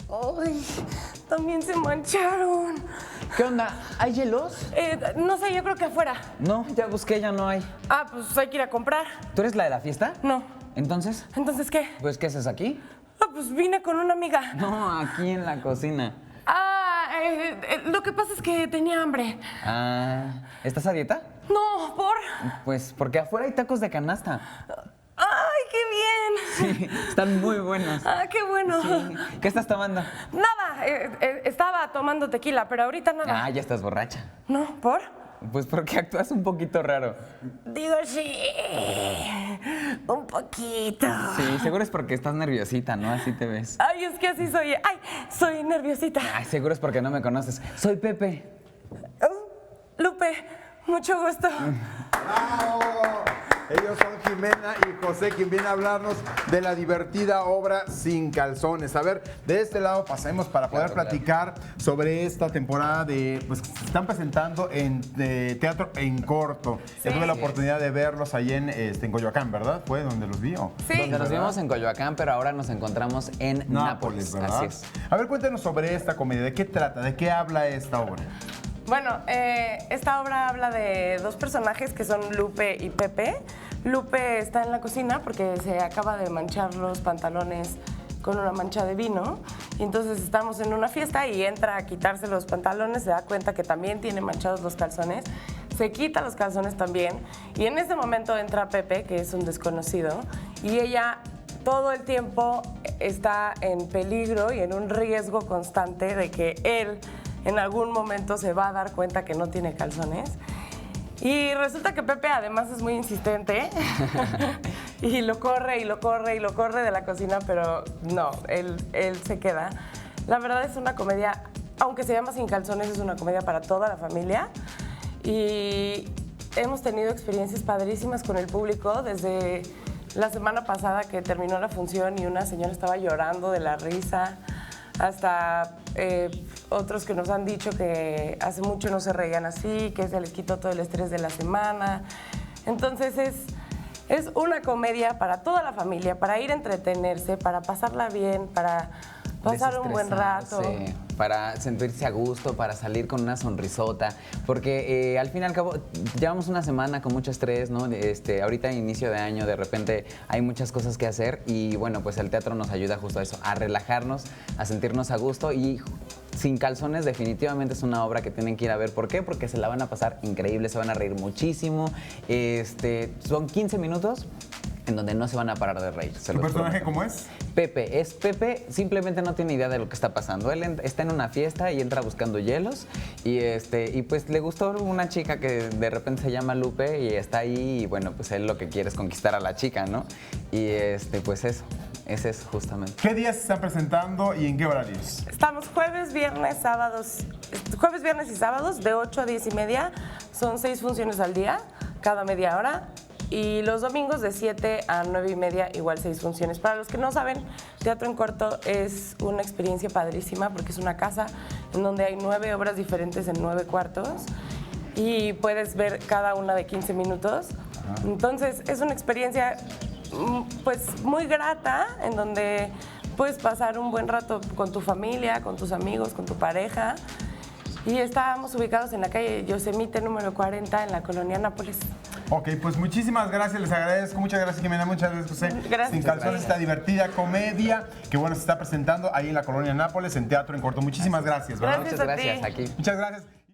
Ay, también se mancharon. ¿Qué onda? ¿Hay hielos? No sé, yo creo que afuera. No, ya busqué, ya no hay. Ah, pues hay que ir a comprar. ¿Tú eres la de la fiesta? No. ¿Entonces? ¿Entonces qué? Pues, ¿qué haces aquí? Ah, pues vine con una amiga. No, aquí en la cocina. Lo que pasa es que tenía hambre. Ah, ¿estás a dieta? No, ¿por? Pues porque afuera hay tacos de canasta. ¡Ay, qué bien! Sí, están muy buenos. ¡Ah, qué bueno! Sí. ¿Qué estás tomando? Nada, estaba tomando tequila, pero ahorita nada. Ah, ya estás borracha. ¿No? ¿Por? Pues porque actúas un poquito raro. Digo, sí, un poquito. Sí, seguro es porque estás nerviosita, ¿no? Así te ves. Ay, es que así soy. Ay, soy nerviosita. Ay, seguro es porque no me conoces. Soy Pepe. Lupe, mucho gusto. ¡Bravo! Ellos son Jimena y José, quien viene a hablarnos de la divertida obra Sin Calzones. A ver, de este lado pasemos para poder platicar sobre esta temporada pues, que se están presentando de teatro en corto. Sí. Yo tuve la oportunidad de verlos ahí en Coyoacán, ¿verdad? ¿Fue donde los vi? Sí. Donde nos vimos en Coyoacán, pero ahora nos encontramos en Nápoles. ¿verdad? Así es. A ver, cuéntanos sobre esta comedia. ¿De qué trata? ¿De qué habla esta obra? Bueno, esta obra habla de dos personajes que son Lupe y Pepe. Lupe está en la cocina porque se acaba de manchar los pantalones con una mancha de vino. Y entonces estamos en una fiesta y entra a quitarse los pantalones, se da cuenta que también tiene manchados los calzones, se quita los calzones también. Y en ese momento entra Pepe, que es un desconocido, y ella todo el tiempo está en peligro y en un riesgo constante de que él en algún momento se va a dar cuenta que no tiene calzones. Y resulta que Pepe además es muy insistente y lo corre y lo corre y lo corre de la cocina, pero no, él se queda. La verdad es una comedia, aunque se llama Sin Calzones, es una comedia para toda la familia y hemos tenido experiencias padrísimas con el público desde la semana pasada que terminó la función y una señora estaba llorando de la risa, hasta otros que nos han dicho que hace mucho no se reían así, que se les quitó todo el estrés de la semana. Entonces es una comedia para toda la familia, para ir a entretenerse, para pasarla bien, para pasar un buen rato. Para sentirse a gusto, para salir con una sonrisota, porque al fin y al cabo llevamos una semana con mucho estrés, ¿no? Ahorita inicio de año, de repente hay muchas cosas que hacer y bueno, pues el teatro nos ayuda justo a eso, a relajarnos, a sentirnos a gusto y Sin Calzones definitivamente es una obra que tienen que ir a ver. ¿Por qué? Porque se la van a pasar increíble, se van a reír muchísimo. Son 15 minutos en donde no se van a parar de reír. ¿Tu personaje cómo es? Pepe. Pepe, simplemente no tiene idea de lo que está pasando. Él está en una fiesta y entra buscando hielos y pues le gustó una chica que de repente se llama Lupe y está ahí y bueno, pues él lo que quiere es conquistar a la chica, ¿no? Y pues eso, ese es justamente. ¿Qué días se están presentando y en qué horarios? Estamos jueves, viernes y sábados de 8 a 10 y media. Son 6 funciones al día, cada media hora. Y los domingos de 7 a 9 y media, igual 6 funciones. Para los que no saben, Teatro en Corto es una experiencia padrísima porque es una casa en donde hay 9 obras diferentes en 9 cuartos y puedes ver cada una de 15 minutos. Entonces es una experiencia pues muy grata en donde puedes pasar un buen rato con tu familia, con tus amigos, con tu pareja. Y estábamos ubicados en la calle Yosemite número 40 en la colonia Nápoles. Ok, pues muchísimas gracias, les agradezco. Muchas gracias, Jimena, muchas gracias, José. Gracias. Sin Calzones, esta divertida comedia que bueno, se está presentando ahí en la colonia Nápoles, en Teatro en Corto. Muchísimas gracias, ¿verdad? Gracias Muchas a ti. gracias, aquí. Muchas gracias.